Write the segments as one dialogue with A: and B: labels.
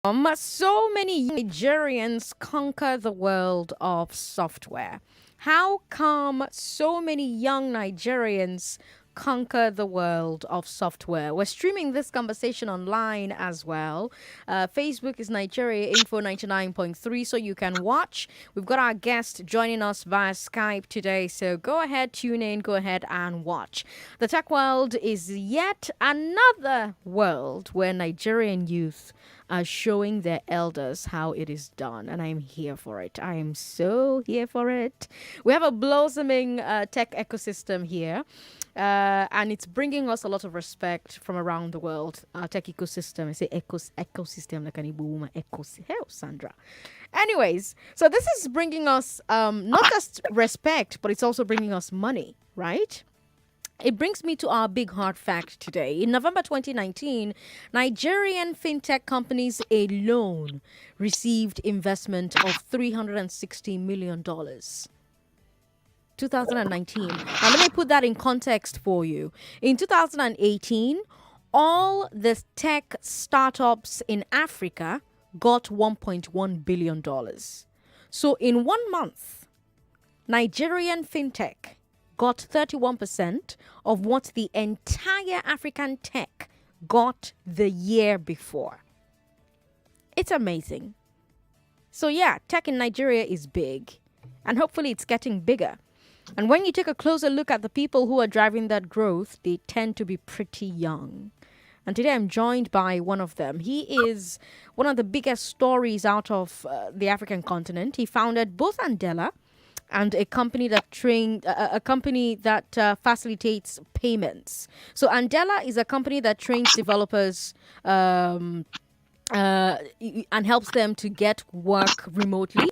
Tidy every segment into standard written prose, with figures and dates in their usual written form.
A: So many Nigerians conquer the world of software. How come so many young Nigerians conquer the world of software? We're streaming this conversation online as well. Facebook is Nigeria Info 99.3, so you can watch. We've got our guest joining us via Skype today, so go ahead, tune in, go ahead and watch. The tech world is yet another world where Nigerian youth are showing their elders how it is done. And I'm here for it. I am so here for it. We have a blossoming tech ecosystem here. And it's bringing us a lot of respect from around the world. Our tech ecosystem. I say ecosystem like an Igbo woman. Hell, Sandra. Anyways, so this is bringing us not just respect, but it's also bringing us money, right? It brings me to our big hard fact today. In November 2019, Nigerian Fintech companies alone received investment of $360 million. 2019. Now, let me put that in context for you. In 2018, all the tech startups in Africa got $1.1 billion. So, in 1 month, Nigerian Fintech got 31% of what the entire African tech got the year before. It's amazing. So yeah, tech in Nigeria is big, and hopefully it's getting bigger. And when you take a closer look at the people who are driving that growth, they tend to be pretty young. And today I'm joined by one of them. He is one of the biggest stories out of the African continent. He founded both Andela and a company that facilitates payments. So Andela is a company that trains developers and helps them to get work remotely.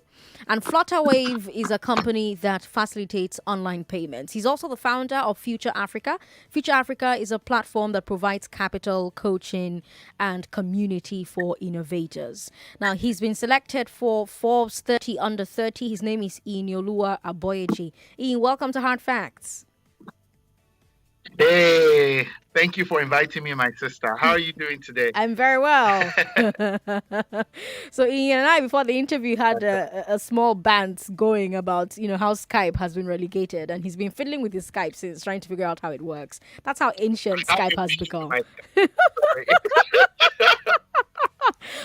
A: And Flutterwave is a company that facilitates online payments. He's also the founder of Future Africa. Future Africa is a platform that provides capital, coaching, and community for innovators. Now, he's been selected for Forbes 30 Under 30. His name is Inyolua Aboyeji. Ian, welcome to Hard Facts.
B: Hey, thank you for inviting me, my sister. How are you doing today?
A: I'm very well. So Ian and I, before the interview, had a small bant going about, how Skype has been relegated, and he's been fiddling with his Skype since, trying to figure out how it works. That's how ancient Skype has become.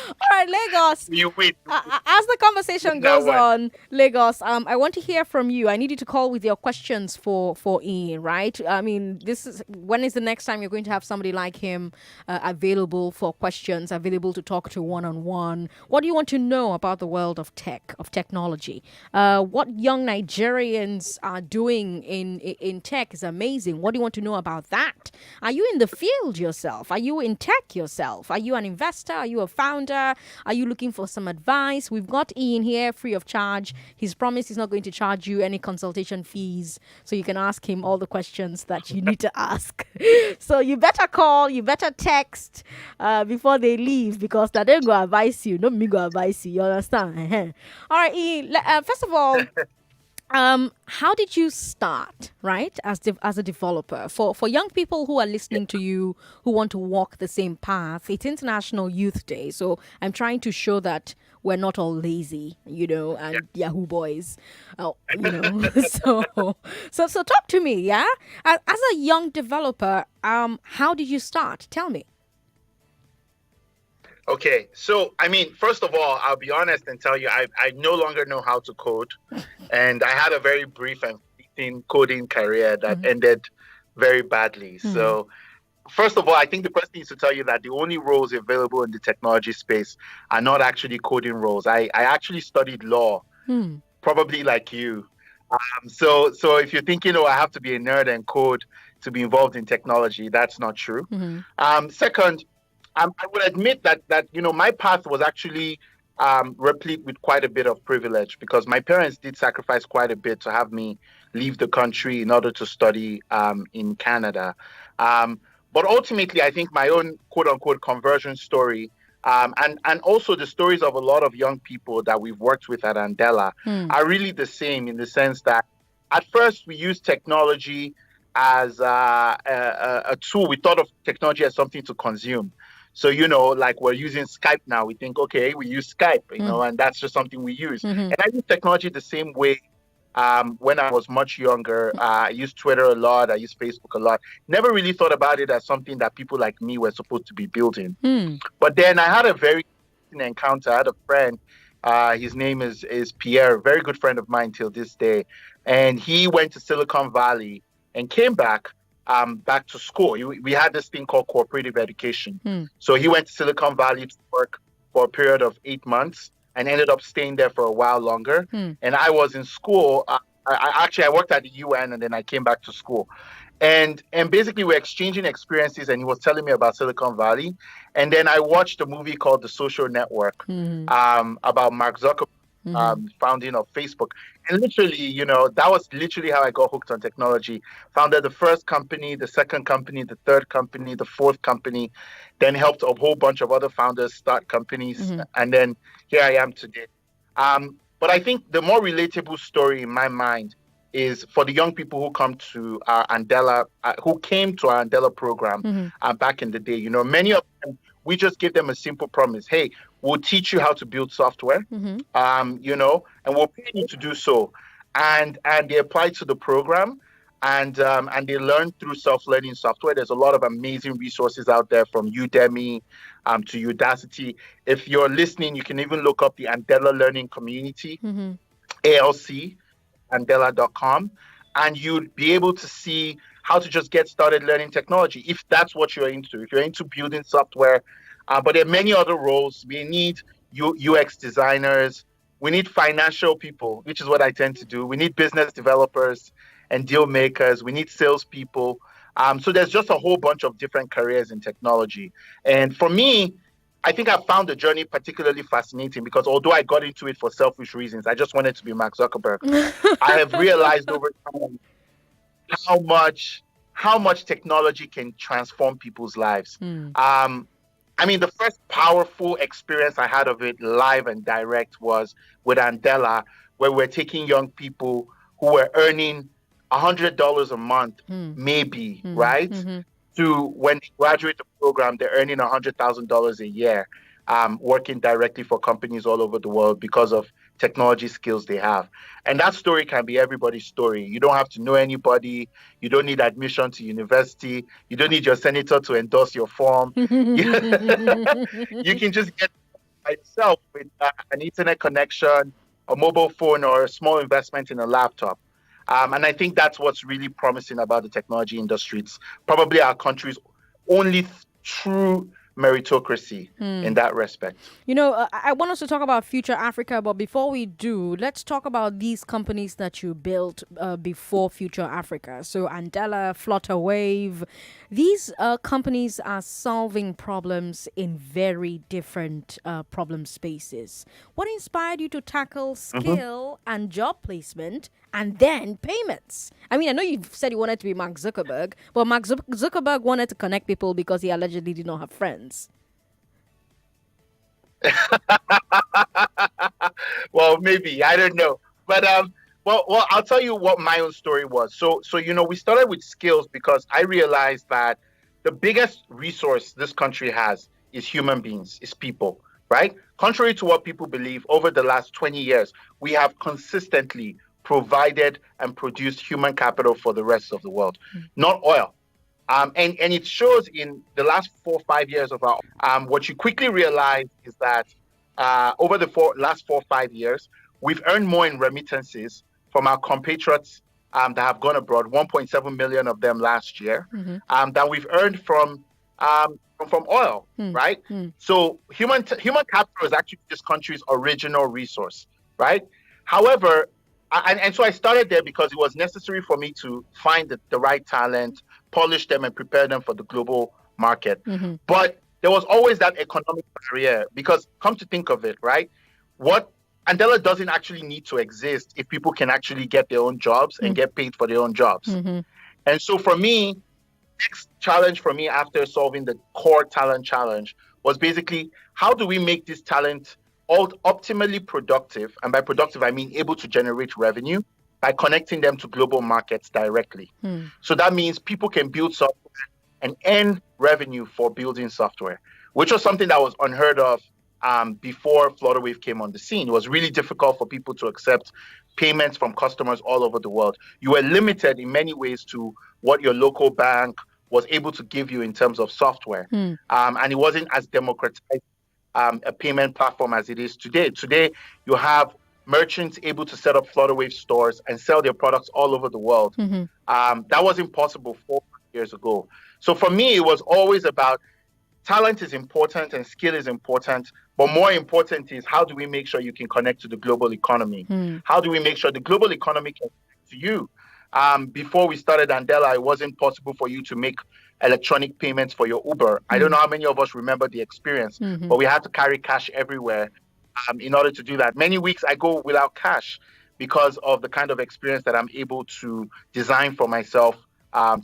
A: All right, Lagos.
B: You wait.
A: As the conversation goes on, Lagos, I want to hear from you. I need you to call with your questions for Ian, right? I mean, when is the next time you're going to have somebody like him available for questions, available to talk to one-on-one? What do you want to know about the world of tech, of technology? What young Nigerians are doing in tech is amazing. What do you want to know about that? Are you in the field yourself? Are you in tech yourself? Are you an investor? Are you a founder? Are you looking for some advice? We've got Ian here free of charge. He's promised he's not going to charge you any consultation fees, so you can ask him all the questions that you need to ask. So you better call, you better text before they leave, because that they go advise you, not me go advise you. You understand? All right, Ian. First of all, how did you start, right, as a developer? For young people who are listening to you, who want to walk the same path, it's International Youth Day, so I'm trying to show that we're not all lazy, and Yahoo boys, So talk to me, yeah. As a young developer, how did you start? Tell me.
B: Okay, so I mean, first of all, I'll be honest and tell you, I no longer know how to code, and I had a very brief and fleeting coding career that ended very badly. So, first of all, I think the first thing is to tell you that the only roles available in the technology space are not actually coding roles. I actually studied law, probably like you. So if you're thinking, I have to be a nerd and code to be involved in technology, that's not true. Second, I would admit that my path was actually replete with quite a bit of privilege, because my parents did sacrifice quite a bit to have me leave the country in order to study in Canada. But ultimately, I think my own quote unquote conversion story, and also the stories of a lot of young people that we've worked with at Andela are really the same, in the sense that at first we used technology as a tool. We thought of technology as something to consume. So, like we're using Skype now. We think, okay, we use Skype, and that's just something we use. And I use technology the same way. When I was much younger, I used Twitter a lot. I used Facebook a lot. Never really thought about it as something that people like me were supposed to be building. But then I had a very interesting encounter. I had a friend. His name is Pierre, a very good friend of mine till this day. And he went to Silicon Valley and came back to school. We had this thing called cooperative education. So he went to Silicon Valley to work for a period of 8 months and ended up staying there for a while longer. And I was in school. I worked at the UN, and then I came back to school. And basically we're exchanging experiences, and he was telling me about Silicon Valley. And then I watched a movie called The Social Network about Mark Zuckerberg, founding of Facebook. And literally, that was literally how I got hooked on technology. Founded the first company, the second company, the third company, the fourth company, then helped a whole bunch of other founders start companies. And then here I am today. But I think the more relatable story in my mind is for the young people who come to our Andela, who came to our Andela program back in the day. Many of them, we just give them a simple promise. Hey, we'll teach you how to build software, and we'll pay you to do so. And they apply to the program, and they learn through self-learning software. There's a lot of amazing resources out there, from Udemy to Udacity. If you're listening, you can even look up the Andela Learning Community, ALC, Andela.com, and you'd be able to see how to just get started learning technology, if that's what you're into. If you're into building software, but there are many other roles. We need UX designers. We need financial people, which is what I tend to do. We need business developers and deal makers. We need salespeople. So there's just a whole bunch of different careers in technology. And for me, I think I found the journey particularly fascinating because although I got into it for selfish reasons, I just wanted to be Mark Zuckerberg. I have realized over time how much technology can transform people's lives. The first powerful experience I had of it live and direct was with Andela, where we're taking young people who were earning $100 a month, maybe, right? To when they graduate the program, they're earning $100,000 a year, working directly for companies all over the world because of technology skills they have. And that story can be everybody's story. You don't have to know anybody. You don't need admission to university. You don't need your senator to endorse your form. You can just get by yourself with an internet connection, a mobile phone, or a small investment in a laptop. And I think that's what's really promising about the technology industry. It's probably our country's only true meritocracy in that respect.
A: I want us to talk about Future Africa, but before we do, let's talk about these companies that you built before Future Africa. So Andela, Flutterwave, these companies are solving problems in very different problem spaces. What inspired you to tackle skill and job placement and then payments? I mean, I know you said you wanted to be Mark Zuckerberg, but Mark Zuckerberg wanted to connect people because he allegedly did not have friends.
B: Well, maybe, I don't know. But well, I'll tell you what my own story was. So we started with skills because I realized that the biggest resource this country has is human beings, is people, right? Contrary to what people believe, over the last 20 years, we have consistently provided and produced human capital for the rest of the world, not oil. And it shows in the last 4 or 5 years of our what you quickly realize is that over the last 4 or 5 years, we've earned more in remittances from our compatriots that have gone abroad, 1.7 million of them last year, than we've earned from oil, right? So human capital is actually this country's original resource, right? However, and so I started there because it was necessary for me to find the right talent, polish them, and prepare them for the global market. But there was always that economic barrier because, come to think of it, right? Andela doesn't actually need to exist if people can actually get their own jobs and get paid for their own jobs. And so for me, next challenge for me after solving the core talent challenge was basically, how do we make this talent optimally productive? And by productive, I mean able to generate revenue by connecting them to global markets directly. So that means people can build software and earn revenue for building software. which was something that was unheard of before Flutterwave came on the scene. It was really difficult for people to accept payments from customers all over the world. You were limited in many ways to what your local bank was able to give you in terms of software. And it wasn't as democratized a payment platform as it is today. Today, you have merchants able to set up Flutterwave stores and sell their products all over the world. That wasn't possible 4 years ago. So for me, it was always about talent is important and skill is important, but more important is how do we make sure you can connect to the global economy? How do we make sure the global economy can connect to you? Before we started Andela, it wasn't possible for you to make electronic payments for your Uber. I don't know how many of us remember the experience, but we had to carry cash everywhere in order to do that. Many weeks I go without cash because of the kind of experience that I'm able to design for myself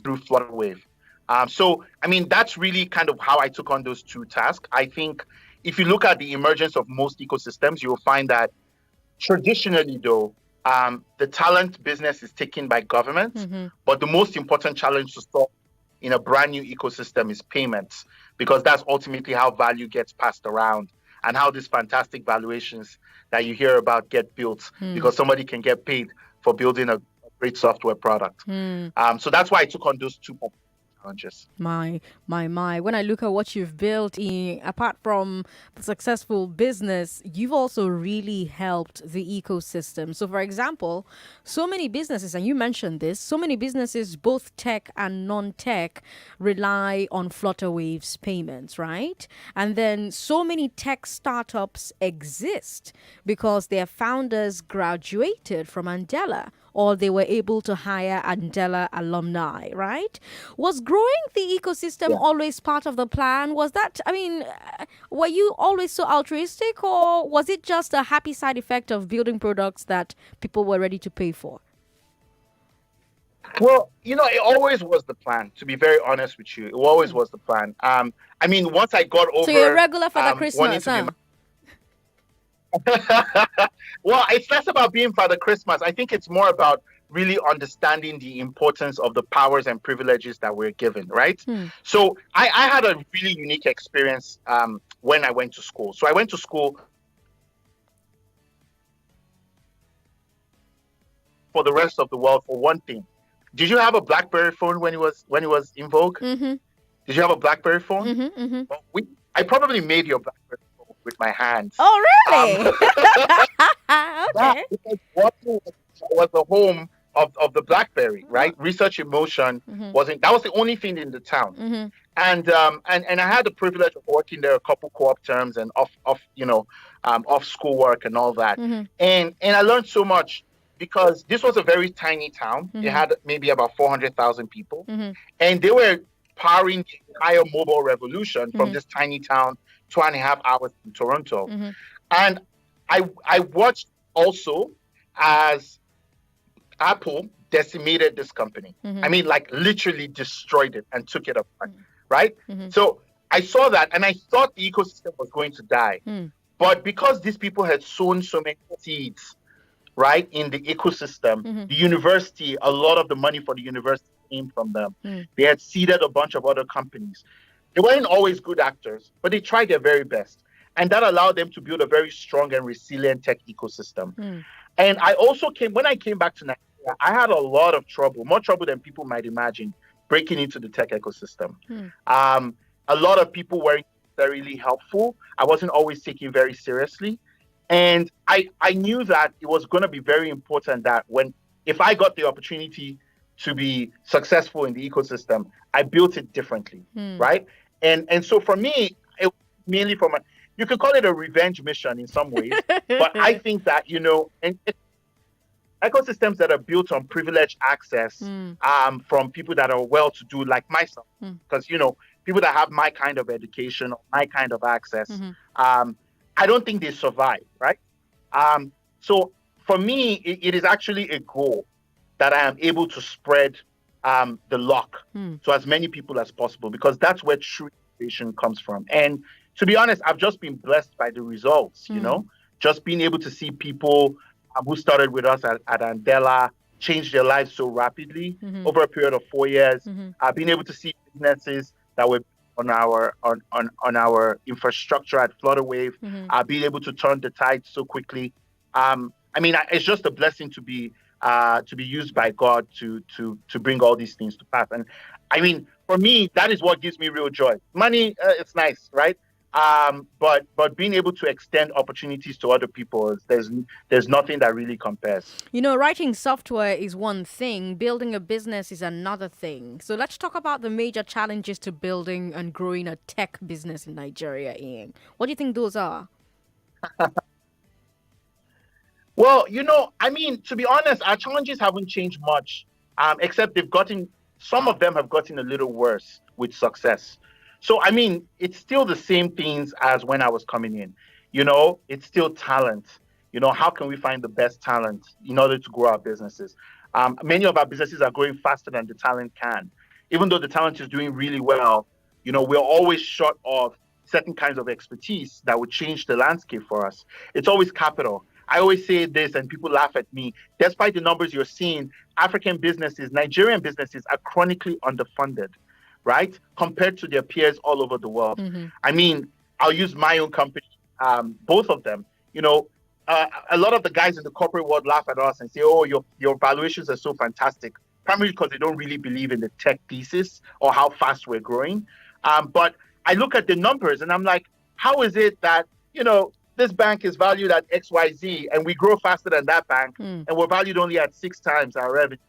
B: through Flutterwave. So, I mean, that's really kind of how I took on those two tasks. I think if you look at the emergence of most ecosystems, you will find that traditionally, though, the talent business is taken by government, but the most important challenge to solve in a brand new ecosystem is payments, because that's ultimately how value gets passed around and how these fantastic valuations that you hear about get built, because somebody can get paid for building a great software product. So that's why I took on those two challenges.
A: My. When I look at what you've built, apart from the successful business, you've also really helped the ecosystem. So, for example, so many businesses, and you mentioned this, so many businesses, both tech and non-tech, rely on Flutterwave's payments, right? And then so many tech startups exist because their founders graduated from Andela, or they were able to hire Andela alumni, right? Was growing the ecosystem always part of the plan? Was that, I mean, were you always so altruistic, or was it just a happy side effect of building products that people were ready to pay for?
B: Well, it always was the plan, to be very honest with you. It always was the plan. I mean, once I got over...
A: So you're a regular Father Christmas, huh?
B: Well, it's less about being Father Christmas. I think it's more about really understanding the importance of the powers and privileges that we're given, right? So I had a really unique experience when I went to school. So I went to school for the rest of the world for one thing. Did you have a BlackBerry phone when it was in vogue? Did you have a BlackBerry phone? Well, I probably made your BlackBerry phone with my hands.
A: Oh, really?
B: Okay. Because Watson was the home of the BlackBerry, right? Research in Motion that was the only thing in the town. And I had the privilege of working there a couple co-op terms and off schoolwork and all that. And I learned so much, because this was a very tiny town. It had maybe about 400,000 people. And they were powering the entire mobile revolution from this tiny town, 2.5 hours from Toronto. And I watched also as Apple decimated this company. I mean, like literally destroyed it and took it apart, right? So I saw that and I thought the ecosystem was going to die. But because these people had sown so many seeds, right, in the ecosystem, the university, a lot of the money for the university came from them. They had seeded a bunch of other companies. They weren't always good actors, but they tried their very best. And that allowed them to build a very strong and resilient tech ecosystem. And I also when I came back to Nigeria, I had a lot of trouble, more trouble than people might imagine, breaking into the tech ecosystem. A lot of people weren't necessarily helpful. I wasn't always taken very seriously. And I knew that it was going to be very important that if I got the opportunity to be successful in the ecosystem, I built it differently, right? And so for me, it was mainly you could call it a revenge mission in some ways, but I think that, and ecosystems that are built on privileged access from people that are well-to-do like myself, because, people that have my kind of education or my kind of access, I don't think they survive, right? So for me, it is actually a goal that I am able to spread the luck to as many people as possible, because that's where true innovation comes from. And to be honest, I've just been blessed by the results, just being able to see people who started with us at Andela change their lives so rapidly over a period of 4 years. Being able to see businesses that were our infrastructure at Flutterwave, being able to turn the tide so quickly. I mean, it's just a blessing to be used by God to bring all these things to pass. And I mean, for me, that is what gives me real joy. Money, it's nice, right? But being able to extend opportunities to other people, there's nothing that really compares.
A: You know, writing software is one thing, building a business is another thing. So let's talk about the major challenges to building and growing a tech business in Nigeria, Ian. What do you think those are?
B: Well, I mean, to be honest, our challenges haven't changed much, except some of them have gotten a little worse with success. So, I mean, it's still the same things as when I was coming in. It's still talent. How can we find the best talent in order to grow our businesses? Many of our businesses are growing faster than the talent can. Even though the talent is doing really well, we're always short of certain kinds of expertise that would change the landscape for us. It's always capital. I always say this and people laugh at me. Despite the numbers you're seeing, Nigerian businesses are chronically underfunded, right? Compared to their peers all over the world. I mean, I'll use my own company, both of them. A lot of the guys in the corporate world laugh at us and say, oh, your valuations are so fantastic, primarily because they don't really believe in the tech thesis or how fast we're growing. But I look at the numbers and I'm like, how is it that, this bank is valued at XYZ and we grow faster than that bank and we're valued only at 6 times our revenue,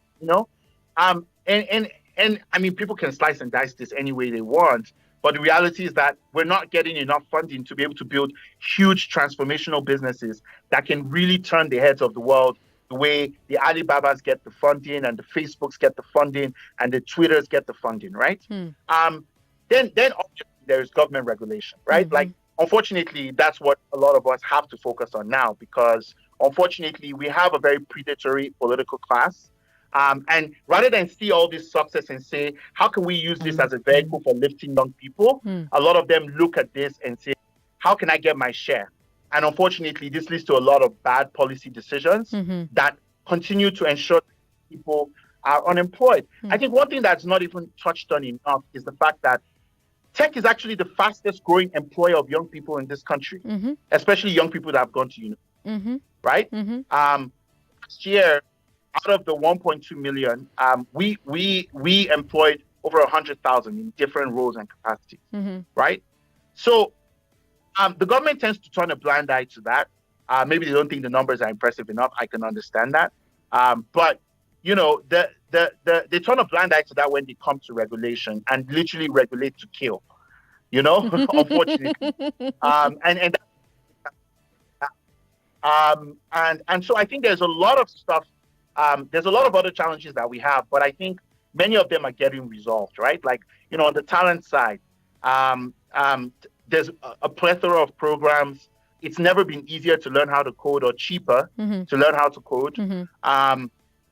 B: And I mean, people can slice and dice this any way they want, but the reality is that we're not getting enough funding to be able to build huge transformational businesses that can really turn the heads of the world the way the Alibabas get the funding and the Facebooks get the funding and the Twitters get the funding, right? Then obviously there is government regulation, right? Like, unfortunately, that's what a lot of us have to focus on now because, unfortunately, we have a very predatory political class. And rather than see all this success and say, how can we use this as a vehicle for lifting young people? A lot of them look at this and say, how can I get my share? And unfortunately, this leads to a lot of bad policy decisions that continue to ensure that people are unemployed. I think one thing that's not even touched on enough is the fact that tech is actually the fastest growing employer of young people in this country, especially young people that have gone to university, right? Last year, out of the 1.2 million, we employed over 100,000 in different roles and capacities, right? So the government tends to turn a blind eye to that. Maybe they don't think the numbers are impressive enough. I can understand that. But they turn a blind eye to that when they come to regulation and literally regulate to kill, unfortunately. And so I think there's a lot of stuff. There's a lot of other challenges that we have, but I think many of them are getting resolved, right? Like, on the talent side, there's a plethora of programs. It's never been easier to learn how to code or cheaper to learn how to code.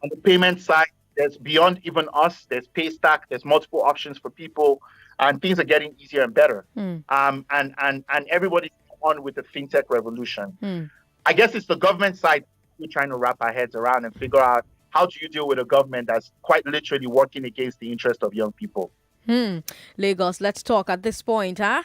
B: On the payment side, there's beyond even us, there's Paystack, there's multiple options for people, and things are getting easier and better. And everybody's on with the fintech revolution. I guess it's the government side we're trying to wrap our heads around and figure out how do you deal with a government that's quite literally working against the interest of young people.
A: Lagos, let's talk at this point. I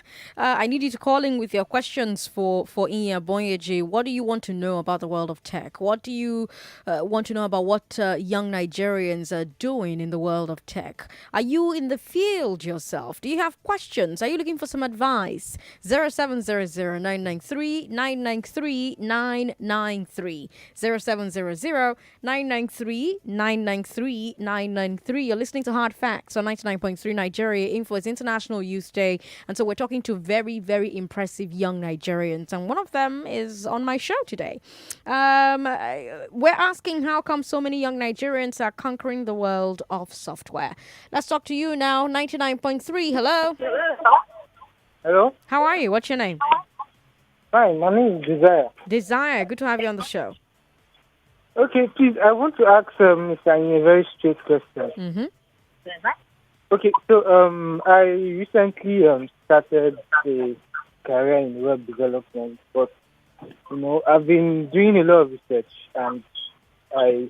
A: need you to call in with your questions for Inya Bonyeji. What do you want to know about the world of tech? What do you want to know about what young Nigerians are doing in the world of tech? Are you in the field yourself? Do you have questions? Are you looking for some advice? 0700-993-993-993. 0700-993-993-993. You're listening to Hard Facts on 99.3 Nigeria Info. It's International Youth Day, and so we're talking to very, very impressive young Nigerians, and one of them is on my show today. We're asking how come so many young Nigerians are conquering the world of software. Let's talk to you now. 99.3. Hello.
C: Hello.
A: How are you? What's your name?
C: Hi, my name is Desire.
A: Desire. Good to have you on the show.
C: Okay, please, I want to ask Mr. Anye a very straight question. Okay, so I recently started a career in web development, but I've been doing a lot of research, and I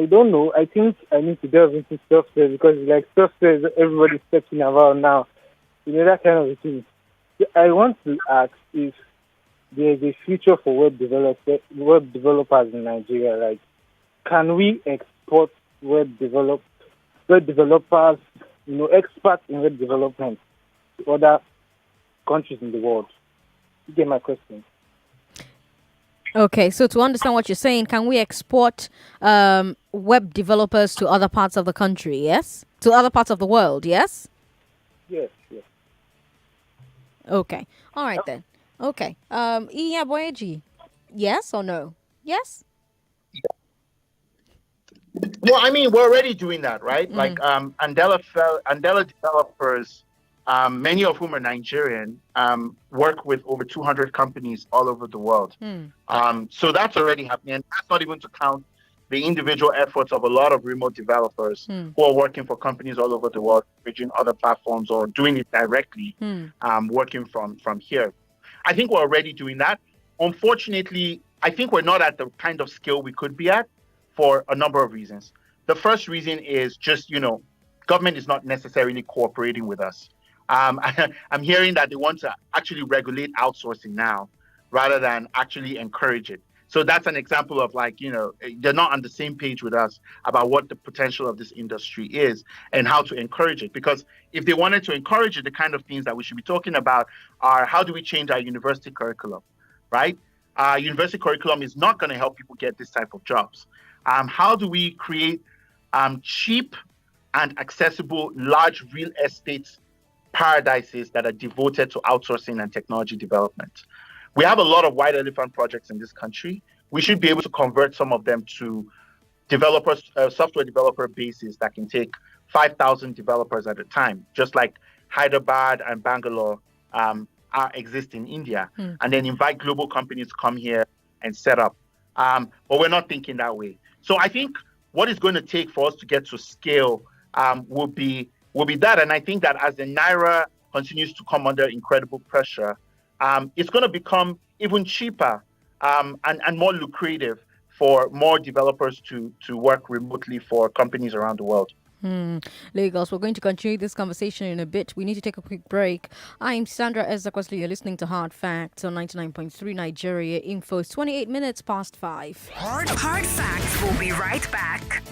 C: don't know. I think I need to delve into software because like software is everybody's talking about now. that kind of a thing. So I want to ask if there's a future for web developers in Nigeria. Like, can we export web develop web developers, experts in web development to other countries in the world? You get my question?
A: Okay, so to understand what you're saying, can we export web developers to other parts of the country? Yes, to other parts of the world. Yes.
C: Yes, yes.
A: Okay. All right then. Okay. Iya Boyeji, yes or no? Yes.
B: Well, I mean, we're already doing that, right? Like Andela developers, many of whom are Nigerian, work with over 200 companies all over the world. So that's already happening. And that's not even to count the individual efforts of a lot of remote developers who are working for companies all over the world, bridging other platforms or doing it directly, working from here. I think we're already doing that. Unfortunately, I think we're not at the kind of scale we could be at for a number of reasons. The first reason is just, government is not necessarily cooperating with us. I'm hearing that they want to actually regulate outsourcing now rather than actually encourage it. So that's an example of they're not on the same page with us about what the potential of this industry is and how to encourage it. Because if they wanted to encourage it, the kind of things that we should be talking about are how do we change our university curriculum, right? University curriculum is not going to help people get this type of jobs. How do we create cheap and accessible large real estate paradises that are devoted to outsourcing and technology development? We have a lot of white elephant projects in this country. We should be able to convert some of them to software developer bases that can take 5,000 developers at a time, just like Hyderabad and Bangalore exist in India, and then invite global companies to come here and set up. But we're not thinking that way. So I think what it's going to take for us to get to scale will be that. And I think that as the Naira continues to come under incredible pressure, it's going to become even cheaper and more lucrative for more developers to work remotely for companies around the world.
A: Lagos, we're going to continue this conversation in a bit. We need to take a quick break. I'm Sandra Ezekwesili. You're listening to Hard Facts on 99.3 Nigeria Info. It's 28 minutes past 5.
D: Hard Facts. We'll be right back.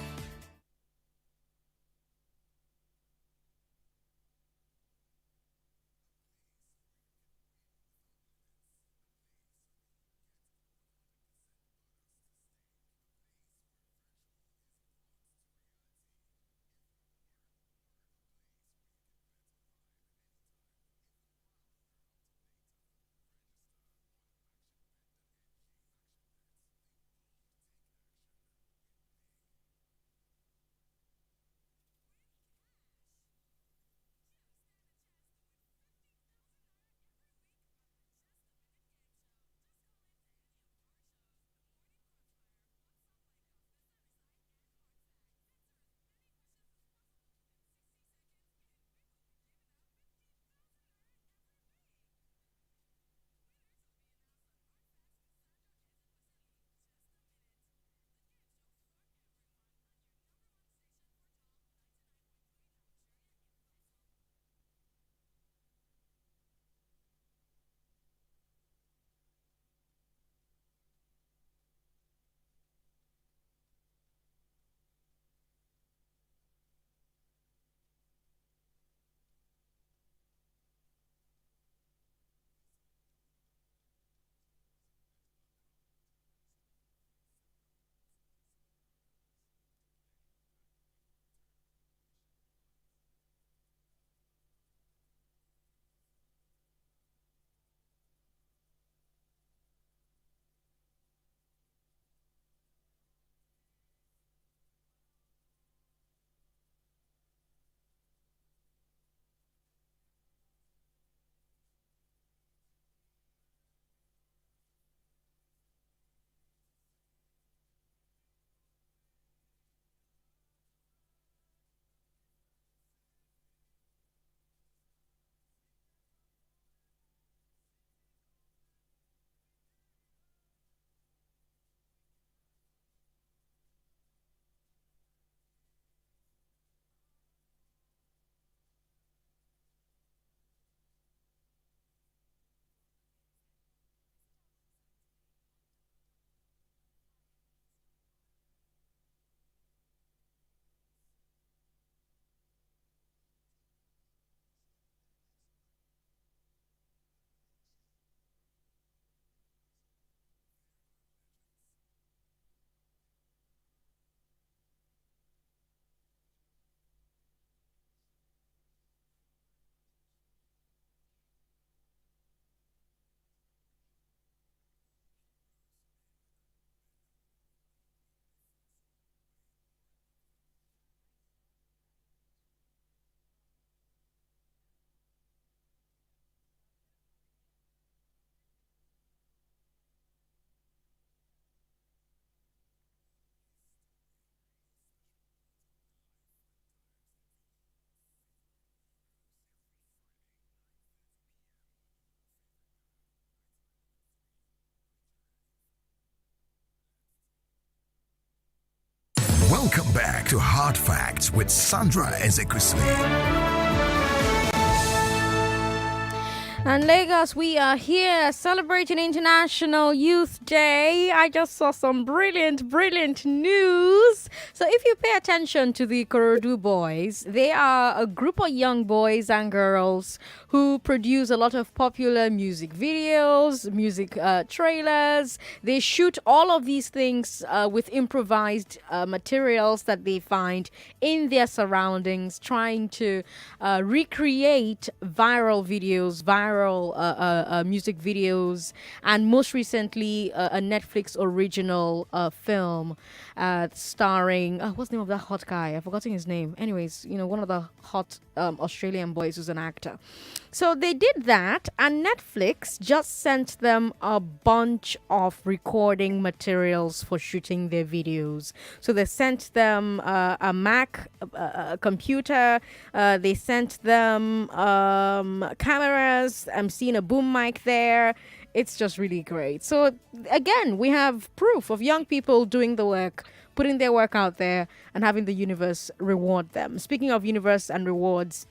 E: Welcome back to Hard Facts with Sandra Ezekwesili.
A: And Lagos, we are here celebrating International Youth Day. I just saw some brilliant news. So if you pay attention to the Korodu boys, they are a group of young boys and girls who produce a lot of popular music videos, music trailers. They shoot all of these things with improvised materials that they find in their surroundings, trying to recreate viral videos, viral music videos, and most recently a Netflix original film starring what's the name of that hot guy? I've forgotten his name. Anyways, one of the hot Australian boys who's an actor. So they did that, and Netflix just sent them a bunch of recording materials for shooting their videos. So they sent them a Mac computer. They sent them cameras. I'm seeing a boom mic there. It's just really great. So again, we have proof of young people doing the work, putting their work out there, and having the universe reward them. Speaking of universe and rewards,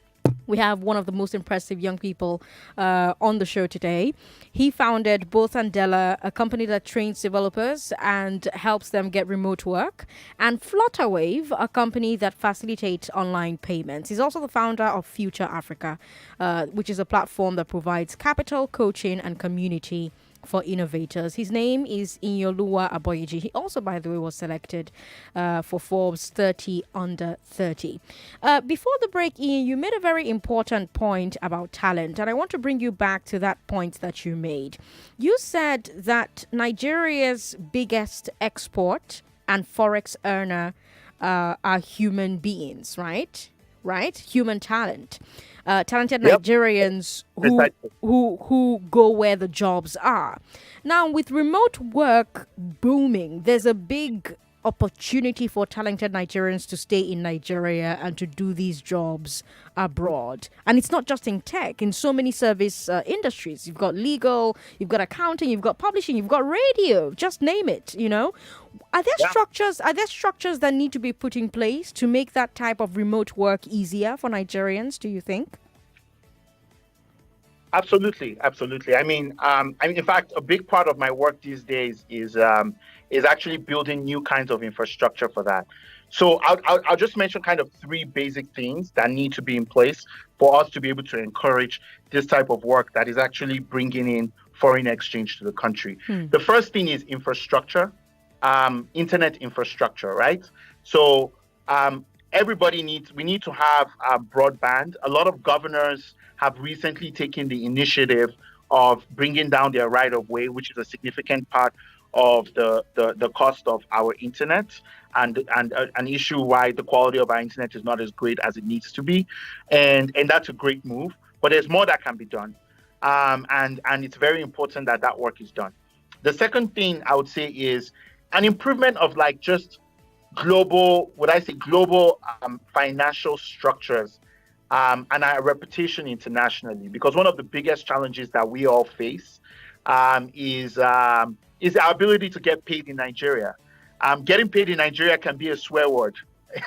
A: we have one of the most impressive young people on the show today. He founded Both Andela, a company that trains developers and helps them get remote work, and Flutterwave, a company that facilitates online payments. He's also the founder of Future Africa, which is a platform that provides capital, coaching, and community for innovators. His name is Inyoluwa Aboyeji. He also, by the way, was selected for Forbes 30 Under 30. Before the break, Ian, you made a very important point about talent, and I want to bring you back to that point that you made. You said that Nigeria's biggest export and forex earner are human beings, right? Human talent. Talented Nigerians who go where the jobs are. Now, with remote work booming, there's a big opportunity for talented Nigerians to stay in Nigeria and to do these jobs abroad. And it's not just in tech, in so many service industries. You've got legal, you've got accounting, you've got publishing, you've got radio, just name it, Are there structures that need to be put in place to make that type of remote work easier for Nigerians, do you think?
B: Absolutely. I mean, in fact, a big part of my work these days is actually building new kinds of infrastructure for that. So I'll just mention kind of three basic things that need to be in place for us to be able to encourage this type of work that is actually bringing in foreign exchange to the country. The first thing is infrastructure, internet infrastructure, right? So we need to have broadband. A lot of governors have recently taken the initiative of bringing down their right of way, which is a significant part of the cost of our internet, and an issue why the quality of our internet is not as great as it needs to be, and that's a great move. But there's more that can be done, and it's very important that work is done. The second thing I would say is an improvement of just global financial structures and our reputation internationally, because one of the biggest challenges that we all face is our ability to get paid in Nigeria. Getting paid in Nigeria can be a swear word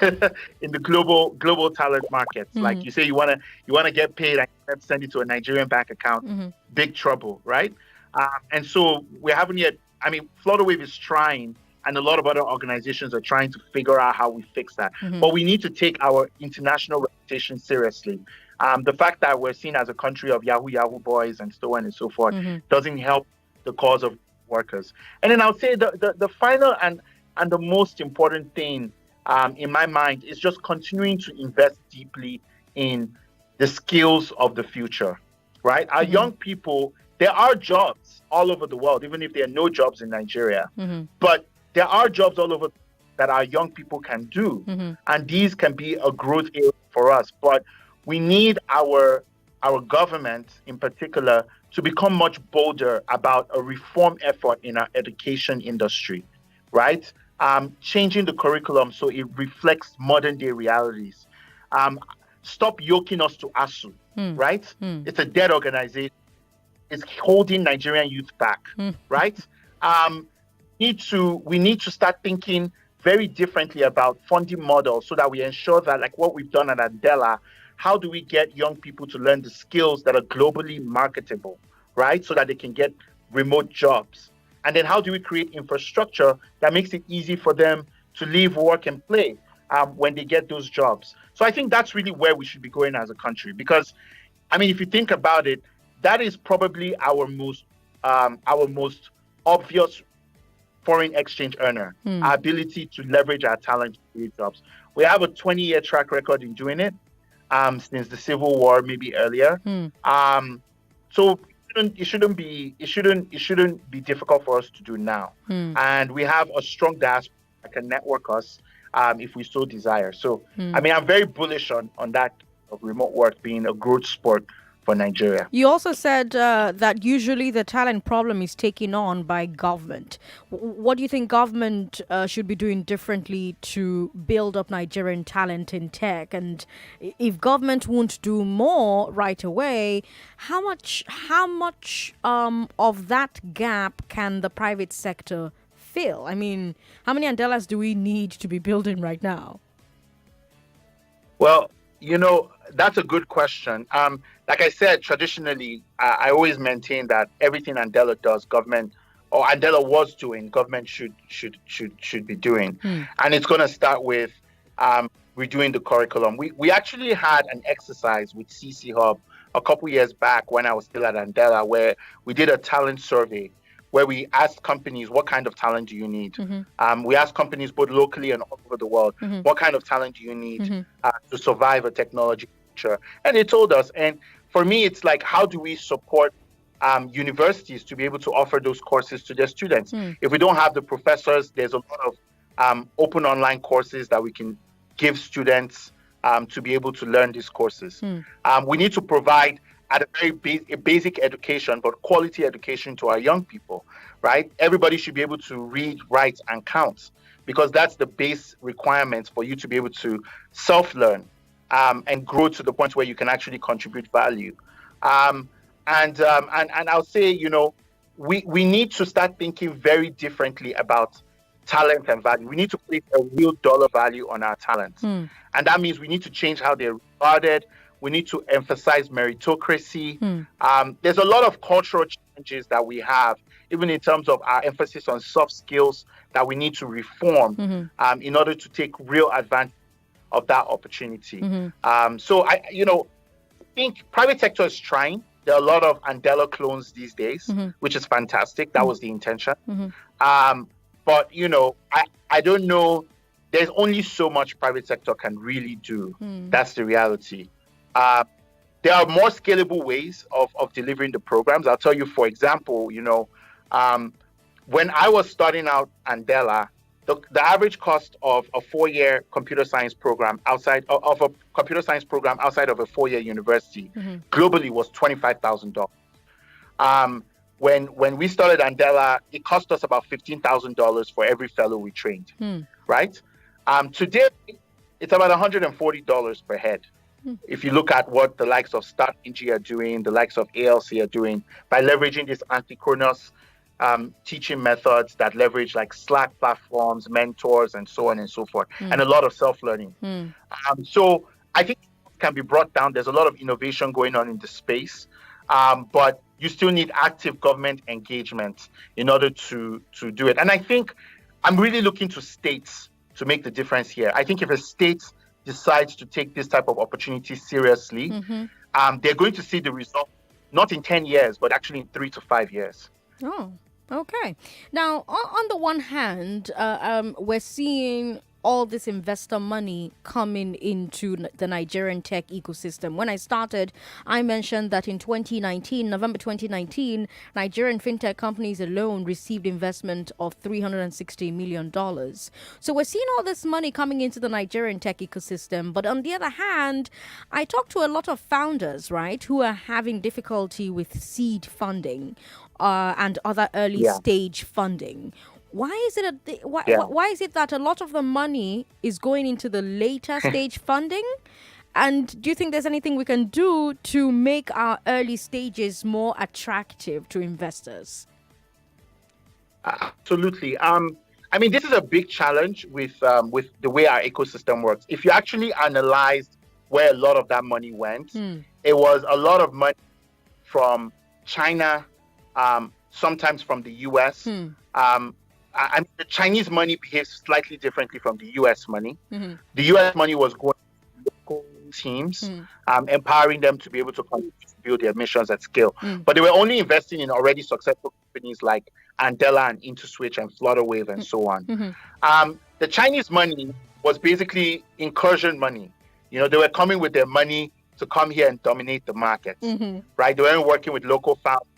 B: in the global talent markets. Like you say, you want to get paid and send it to a Nigerian bank account. Big trouble, right? And so we haven't yet. I mean, Flutterwave is trying, and a lot of other organizations are trying to figure out how we fix that. But we need to take our international reputation seriously. The fact that we're seen as a country of Yahoo boys and so on and so forth doesn't help the cause of workers. And then I would say the final and the most important thing in my mind is just continuing to invest deeply in the skills of the future, right? Our young people, there are jobs all over the world, even if there are no jobs in Nigeria. But there are jobs all over that our young people can do. And these can be a growth area for us. But we need our government in particular to become much bolder about a reform effort in our education industry, right? Changing the curriculum so it reflects modern day realities. Stop yoking us to ASU, right? It's a dead organization. It's holding Nigerian youth back, right? We need to start thinking very differently about funding models so that we ensure that, like what we've done at Andela, how do we get young people to learn the skills that are globally marketable, right? So that they can get remote jobs. And then how do we create infrastructure that makes it easy for them to live, work, and play when they get those jobs? So I think that's really where we should be going as a country. Because, I mean, if you think about it, that is probably our most obvious foreign exchange earner, our ability to leverage our talent to create jobs. We have a 20-year track record in doing it since the Civil War, maybe earlier. So it shouldn't be difficult for us to do now. And we have a strong diaspora that can network us if we so desire. So I mean, I'm very bullish on that of remote work being a growth sport for Nigeria.
A: You also said that usually the talent problem is taken on by government. What do you think government should be doing differently to build up Nigerian talent in tech? And if government won't do more right away, how much of that gap can the private sector fill? I mean, how many Andelas do we need to be building right now?
B: Well, that's a good question. Like I said, traditionally, I always maintain that everything Andela does, government, or Andela was doing, government should be doing. And it's going to start with redoing the curriculum. We actually had an exercise with CC Hub a couple years back when I was still at Andela, where we did a talent survey where we asked companies, what kind of talent do you need? We asked companies both locally and all over the world, what kind of talent do you need to survive a technology future? And they told us. And for me, it's like, how do we support universities to be able to offer those courses to their students? If we don't have the professors, there's a lot of open online courses that we can give students to be able to learn these courses. We need to provide at a very basic education, but quality education to our young people, right? Everybody should be able to read, write, and count, because that's the base requirements for you to be able to self-learn and grow to the point where you can actually contribute value. And I'll say, we need to start thinking very differently about talent and value. We need to place a real dollar value on our talent. And that means we need to change how they're regarded. We need to emphasize meritocracy. There's a lot of cultural challenges that we have, even in terms of our emphasis on soft skills, that we need to reform in order to take real advantage of that opportunity. So I think private sector is trying. There are a lot of Andela clones these days, which is fantastic. That was the intention. But I don't know. There's only so much private sector can really do. That's the reality. There are more scalable ways of delivering the programs. I'll tell you, for example, when I was starting out Andela, the average cost of a 4-year computer science program outside of a 4-year university globally was $25,000. When we started Andela, it cost us about $15,000 for every fellow we trained, right? Today, it's about $140 per head. If you look at what the likes of StartNG are doing, the likes of ALC are doing, by leveraging these anti-chronos teaching methods that leverage like Slack platforms, mentors, and so on and so forth, and a lot of self-learning. So I think it can be brought down. There's a lot of innovation going on in the space, but you still need active government engagement in order to do it. And I think I'm really looking to states to make the difference here. I think if a state decides to take this type of opportunity seriously, they're going to see the result, not in 10 years, but actually in 3 to 5 years.
A: Oh, okay. Now, on the one hand, we're seeing all this investor money coming into the Nigerian tech ecosystem. When I started, I mentioned that in November 2019, Nigerian Fintech companies alone received investment of $360 million. So we're seeing all this money coming into the Nigerian tech ecosystem. But on the other hand, I talked to a lot of founders, right, who are having difficulty with seed funding and other early stage funding. Why is it that a lot of the money is going into the later stage funding? And do you think there's anything we can do to make our early stages more attractive to investors?
B: Absolutely. I mean, this is a big challenge with the way our ecosystem works. If you actually analyzed where a lot of that money went, it was a lot of money from China, sometimes from the US. I mean, the Chinese money behaves slightly differently from the US money. The US money was going to local teams, empowering them to be able to continue to build their missions at scale. But they were only investing in already successful companies like Andela and IntoSwitch and Flutterwave and so on. The Chinese money was basically incursion money. You know, they were coming with their money to come here and dominate the market, right? They weren't working with local founders.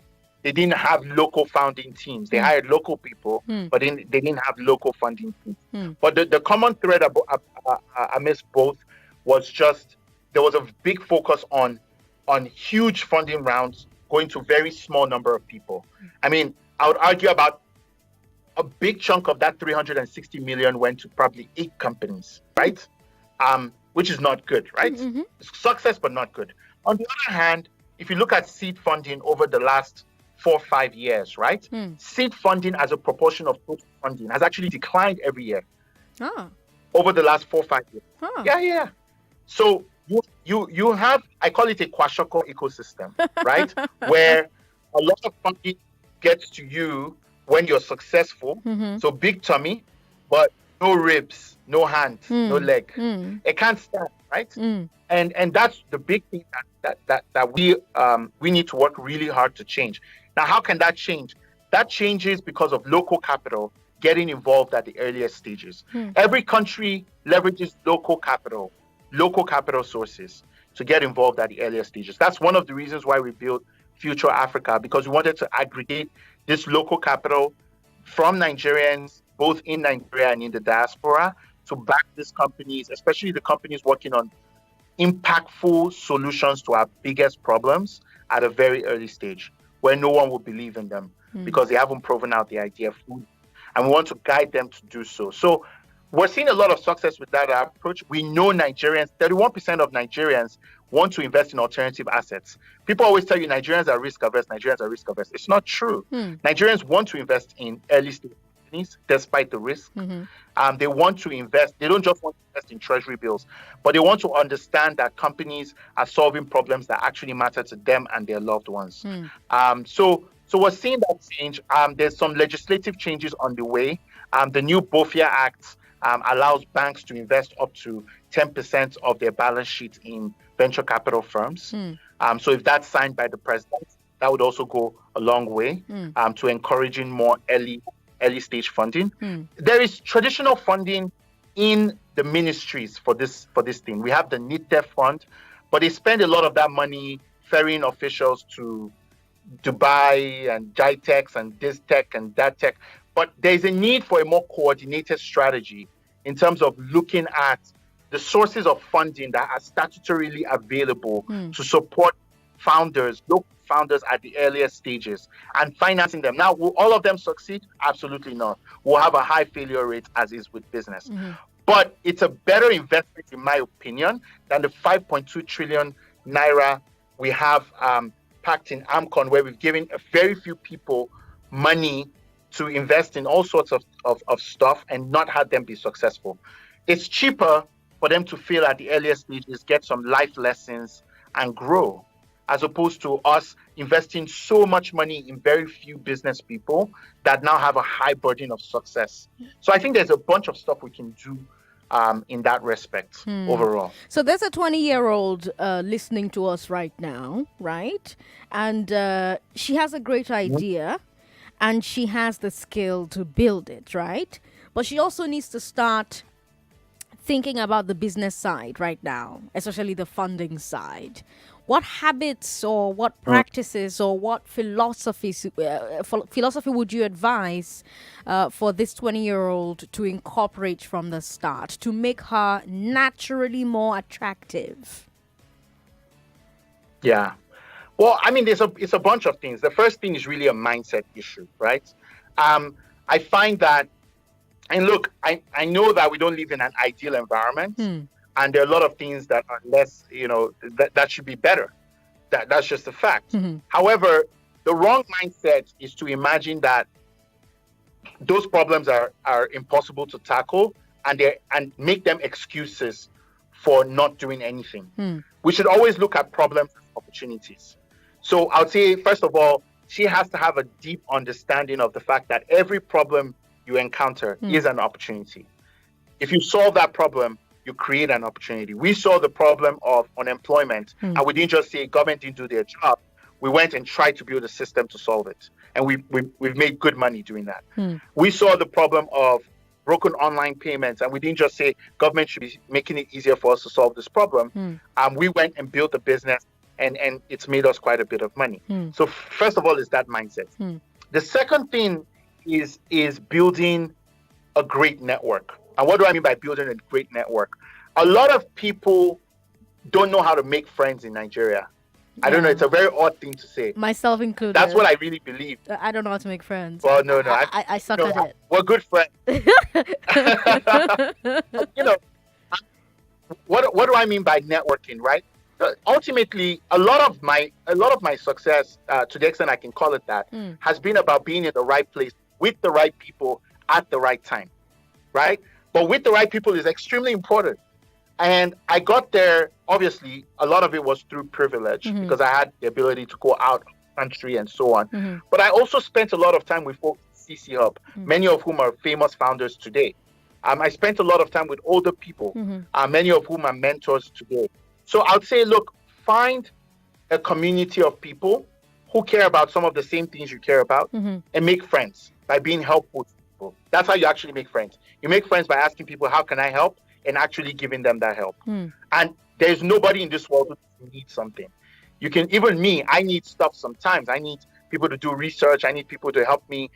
B: They didn't have local founding teams. They hired local people, but they didn't have local funding teams. But the common thread amidst both was just there was a big focus on huge funding rounds going to very small number of people. I mean, I would argue about a big chunk of that 360 million went to probably 8 companies, right? Which is not good, right? Success, but not good. On the other hand, if you look at seed funding over the last 4 or 5 years, right? Seed funding as a proportion of total funding has actually declined every year over the last 4 or 5 years. Yeah. So you have, I call it a kwashoko ecosystem, right? Where a lot of funding gets to you when you're successful. So big tummy, but no ribs, no hand, no leg. It can't stand, right? And that's the big thing that we need to work really hard to change. Now, how can that change? That changes because of local capital getting involved at the earliest stages. Every country leverages local capital sources to get involved at the earliest stages. That's one of the reasons why we built Future Africa, because we wanted to aggregate this local capital from Nigerians, both in Nigeria and in the diaspora, to back these companies, especially the companies working on impactful solutions to our biggest problems at a very early stage, where no one will believe in them because they haven't proven out the idea fully. And we want to guide them to do so. So we're seeing a lot of success with that approach. We know Nigerians, 31% of Nigerians want to invest in alternative assets. People always tell you Nigerians are risk averse, It's not true. Nigerians want to invest in early stage companies despite the risk. They want to invest. They don't just want to invest in treasury bills, but they want to understand that companies are solving problems that actually matter to them and their loved ones. So we're seeing that change. There's some legislative changes on the way. The new BOFIA Act allows banks to invest up to 10% of their balance sheet in venture capital firms. So if that's signed by the president, that would also go a long way to encouraging more early stage funding. There is traditional funding in the ministries for this thing. We have the NITEF fund, but they spend a lot of that money ferrying officials to Dubai and GITEX and this tech and that tech. But there's a need for a more coordinated strategy in terms of looking at the sources of funding that are statutorily available to support founders, local founders at the earliest stages, and financing them. Now, will all of them succeed? Absolutely not. We'll have a high failure rate, as is with business. But it's a better investment, in my opinion, than the 5.2 trillion naira we have packed in AMCON, where we've given a very few people money to invest in all sorts of stuff and not had them be successful. It's cheaper for them to fail at the earliest stages, get some life lessons, and grow, as opposed to us investing so much money in very few business people that now have a high burden of success. So I think there's a bunch of stuff we can do in that respect overall.
A: So there's a 20-year-old listening to us right now, right? And she has a great idea and she has the skill to build it, right? But she also needs to start thinking about the business side right now, especially the funding side. What habits or what practices or what philosophy would you advise for this 20-year-old to incorporate from the start to make her naturally more attractive?
B: Yeah. Well, I mean, it's a bunch of things. The first thing is really a mindset issue, right? I find that, and look, I know that we don't live in an ideal environment. And there are a lot of things that are less, that should be better. That's just a fact. However, the wrong mindset is to imagine that those problems are impossible to tackle, and make them excuses for not doing anything. We should always look at problems as opportunities. So I would say, first of all, she has to have a deep understanding of the fact that every problem you encounter is an opportunity. If you solve that problem, you create an opportunity. We saw the problem of unemployment, and we didn't just say government didn't do their job. We went and tried to build a system to solve it, and we've made good money doing that. We saw the problem of broken online payments, and we didn't just say government should be making it easier for us to solve this problem. We went and built a business, and it's made us quite a bit of money. So first of all, is that mindset. The second thing is building a great network. And what do I mean by building a great network? A lot of people don't know how to make friends in Nigeria. I don't know. It's a very odd thing to say.
A: Myself included.
B: That's what I really believe.
A: I don't know how to make friends.
B: Well, no.
A: I suck at it.
B: We're good friends. What do I mean by networking, right? Ultimately, a lot of my success, to the extent I can call it that, has been about being in the right place with the right people at the right time, right? But with the right people is extremely important. And I got there, obviously, a lot of it was through privilege because I had the ability to go out of the country and so on. But I also spent a lot of time with folks at CC Hub, many of whom are famous founders today. I spent a lot of time with older people, many of whom are mentors today. So I'd say, look, find a community of people who care about some of the same things you care about and make friends by being helpful to people. That's how you actually make friends. You make friends by asking people, how can I help? And actually giving them that help. And there's nobody in this world who needs something. You can, even me, I need stuff sometimes. I need people to do research. I need people to help me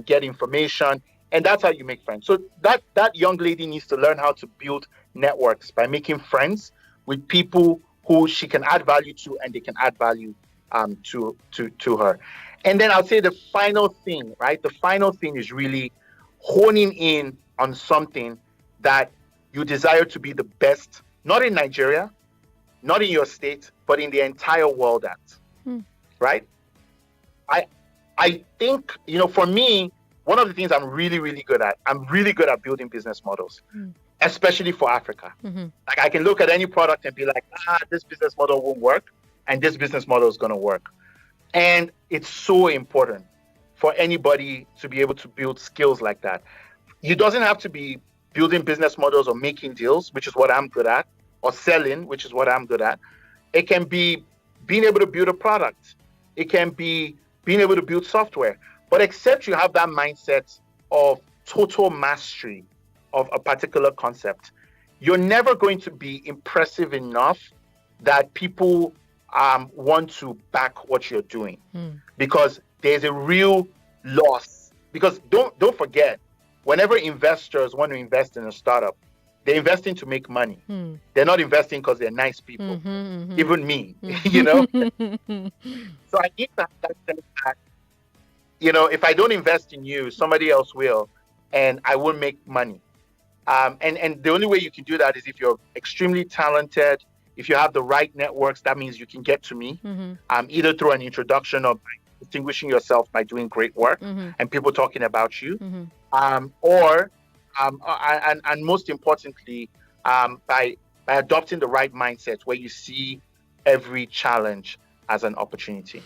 B: get information. And that's how you make friends. So that young lady needs to learn how to build networks by making friends with people who she can add value to, and they can add value to her. And then I'll say the final thing, right? The final thing is really honing in on something that you desire to be the best, not in Nigeria, not in your state, but in the entire world at, right? I think, for me, one of the things I'm really, really good at, I'm really good at building business models, especially for Africa. Like I can look at any product and be like, this business model won't work, and this business model is going to work. And it's so important for anybody to be able to build skills like that. You doesn't have to be building business models or making deals, which is what I'm good at, or selling, which is what I'm good at. It can be being able to build a product. It can be being able to build software. But except you have that mindset of total mastery of a particular concept, you're never going to be impressive enough that people want to back what you're doing, because there's a real loss. Because don't forget, whenever investors want to invest in a startup, they're investing to make money. They're not investing because they're nice people. Even me, So I need to have that sense that, if I don't invest in you, somebody else will, and I will make money. And the only way you can do that is if you're extremely talented, if you have the right networks. That means you can get to me, either through an introduction or by distinguishing yourself by doing great work and people talking about you, or most importantly, by adopting the right mindset where you see every challenge as an opportunity.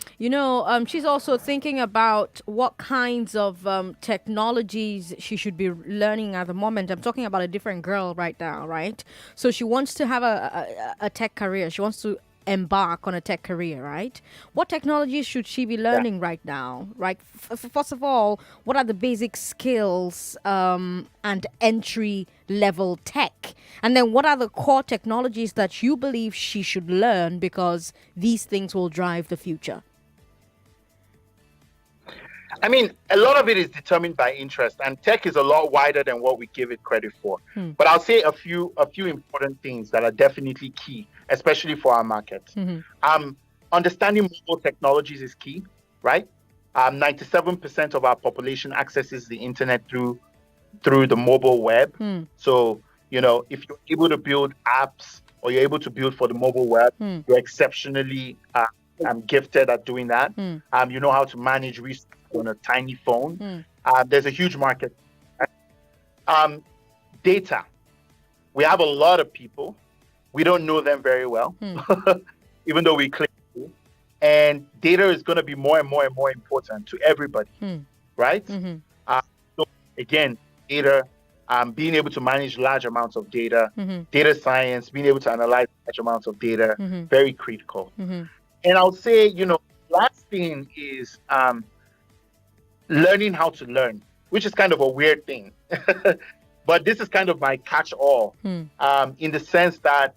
A: She's also thinking about what kinds of technologies she should be learning at the moment. I'm talking about a different girl right now, right? So she wants to have a tech career. She wants to embark on a tech career, right? What technologies should she be learning right now, right? First of all, what are the basic skills and entry level tech? And then what are the core technologies that you believe she should learn, because these things will drive the future?
B: I mean, a lot of it is determined by interest, and tech is a lot wider than what we give it credit for. But I'll say a few important things that are definitely key, especially for our market. Understanding mobile technologies is key, right? 97% of our population accesses the internet through the mobile web. So, if you're able to build apps or you're able to build for the mobile web, you're exceptionally gifted at doing that. You know how to manage resources on a tiny phone. There's a huge market. Data. We have a lot of people. We don't know them very well, even though we claim to. And data is going to be more and more and more important to everybody, right? So again, data, being able to manage large amounts of data, data science, being able to analyze large amounts of data, very critical. And I'll say, last thing is learning how to learn, which is kind of a weird thing. But this is kind of my catch-all in the sense that,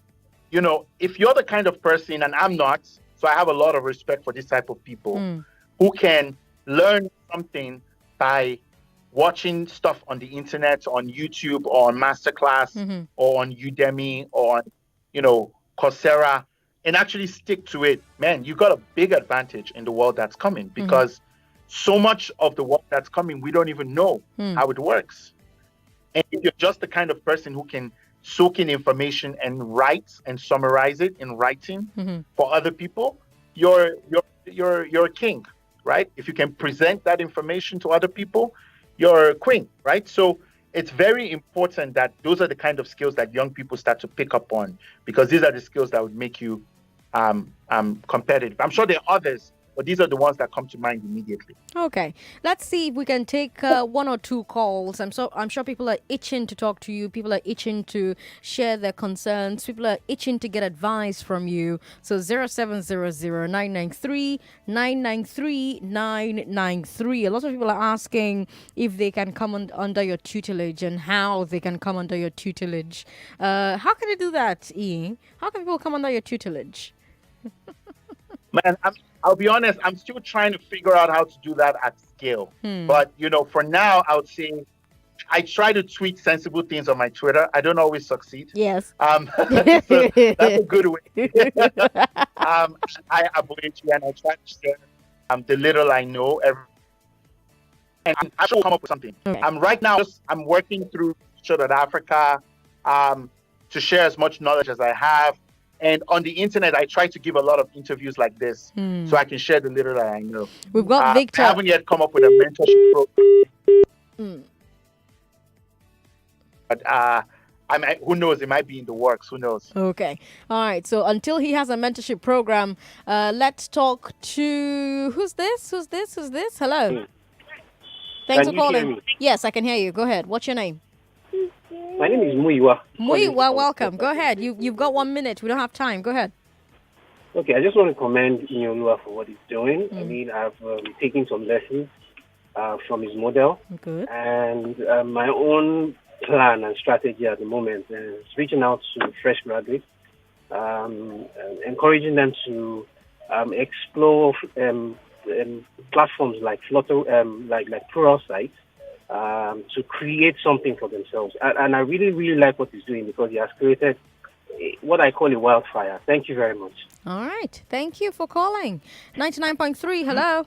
B: if you're the kind of person, and I'm not, so I have a lot of respect for this type of people who can learn something by watching stuff on the internet, on YouTube, or on Masterclass, or on Udemy, or on, Coursera, and actually stick to it. Man, you got a big advantage in the world that's coming, because so much of the world that's coming, we don't even know how it works. And if you're just the kind of person who can soak in information and write and summarize it in writing for other people, you're a king, right? If you can present that information to other people, you're a queen, right? So it's very important that those are the kind of skills that young people start to pick up on, because these are the skills that would make you competitive. I'm sure there are others, but these are the ones that come to mind immediately.
A: Okay, let's see if we can take one or two calls. I'm sure people are itching to talk to you. People are itching to share their concerns. People are itching to get advice from you. So 0700-993-993-993. A lot of people are asking if they can come under your tutelage and how they can come under your tutelage. How can they do that, E? How can people come under your tutelage?
B: Man, I'll be honest, I'm still trying to figure out how to do that at scale. But, for now, I would say I try to tweet sensible things on my Twitter. I don't always succeed.
A: Yes.
B: So that's a good way. I avoid you, and I try to share the little I know. And I should come up with something.
A: Okay.
B: Right now, I'm working through Africa to share as much knowledge as I have. And on the internet, I try to give a lot of interviews like this so I can share the little that I know.
A: We've got Victor.
B: I haven't yet come up with a mentorship program. But who knows? It might be in the works. Who knows?
A: Okay. All right. So until he has a mentorship program, let's talk to... Who's this? Hello. Thanks for calling. Yes, I can hear you. Go ahead. What's your name?
F: My name is Muiwa.
A: Muiwa, welcome. Go ahead. You've got 1 minute. We don't have time. Go ahead.
F: Okay, I just want to commend Inyolua for what he's doing. I mean, I've taken some lessons from his model.
A: Good.
F: And my own plan and strategy at the moment is reaching out to fresh graduates, encouraging them to explore platforms like Flutter, like plural sites, to create something for themselves. And I really, really like what he's doing, because he has created what I call a wildfire. Thank you very much.
A: All right. Thank you for calling. 99.3, hello.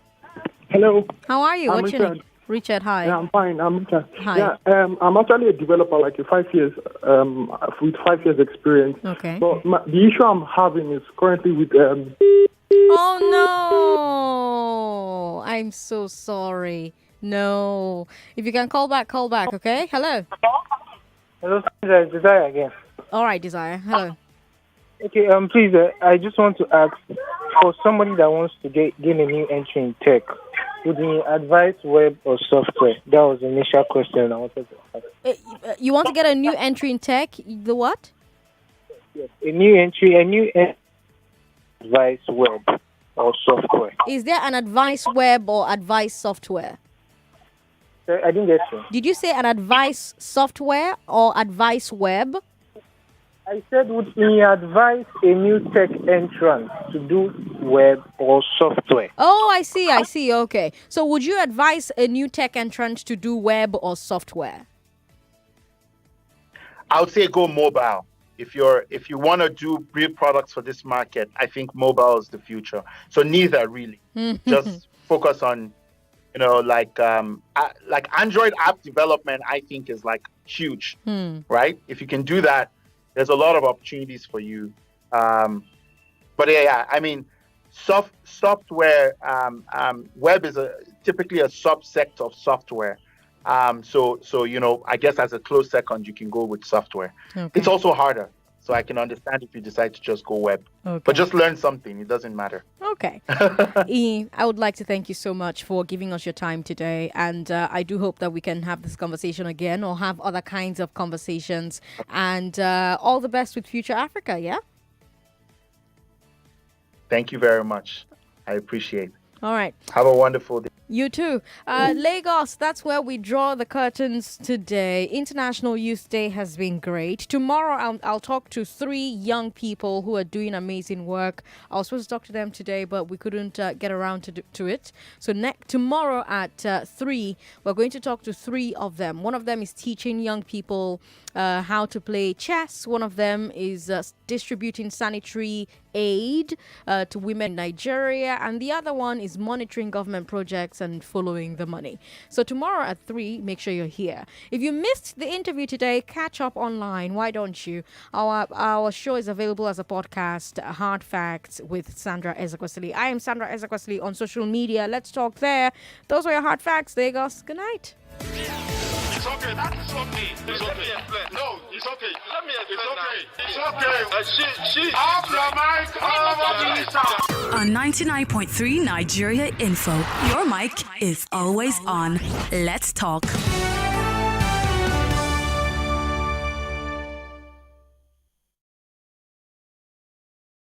G: Hello.
A: How are you?
G: I'm
A: What's your name? Richard, hi.
G: Yeah, I'm fine. I'm Richard.
A: Hi.
G: Yeah, I'm actually a developer, like 5 years, with 5 years experience.
A: Okay.
G: So the issue I'm having is currently with...
A: Oh, no. I'm so sorry. No. If you can call back, okay? Hello.
C: Hello, Desire again.
A: All right, Desire. Hello.
C: Okay, please, I just want to ask, for somebody that wants to gain a new entry in tech, would you advise web or software? That was the initial question I wanted to ask.
A: You want to get a new entry in tech? The what?
C: Yes, a new entry, advice web or software.
A: Is there an advice web or advice software?
C: I didn't get you.
A: Did you say an advice software or advice web?
C: I said, would he advise a new tech entrant to do web or software?
A: Oh, I see. Okay. So would you advise a new tech entrant to do web or software?
B: I would say go mobile. If you want to do real products for this market, I think mobile is the future. So neither really. Just focus on, like Android app development, I think is like huge, right? If you can do that, there's a lot of opportunities for you. But yeah, I mean, software, web is typically a subsect of software. So I guess as a close second, you can go with software.
A: Okay.
B: It's also harder. So I can understand if you decide to just go web.
A: Okay.
B: But just learn something. It doesn't matter.
A: Okay. Ian, I would like to thank you so much for giving us your time today. And I do hope that we can have this conversation again or have other kinds of conversations. And all the best with Future Africa, yeah?
B: Thank you very much. I appreciate it.
A: All right.
B: Have a wonderful day.
A: You too. Lagos, that's where we draw the curtains today. International Youth Day has been great. Tomorrow, I'll talk to 3 young people who are doing amazing work. I was supposed to talk to them today, but we couldn't get around to it. So tomorrow at 3, we're going to talk to 3 of them. One of them is teaching young people how to play chess. One of them is distributing sanitary aid to women in Nigeria. And the other one is monitoring government projects and following the money. So tomorrow at 3, make sure you're here. If you missed the interview today, catch up online. Why don't you? Our show is available as a podcast, Hard Facts with Sandra Ezekwesili. I am Sandra Ezekwesili on social media. Let's talk there. Those were your Hard Facts, Lagos. Good night.
H: It's okay. That is okay. It's okay. No, it's okay. Let me explain. It's okay. She off your mic.
D: On 99.3 Nigeria Info, your mic is always on. Let's talk.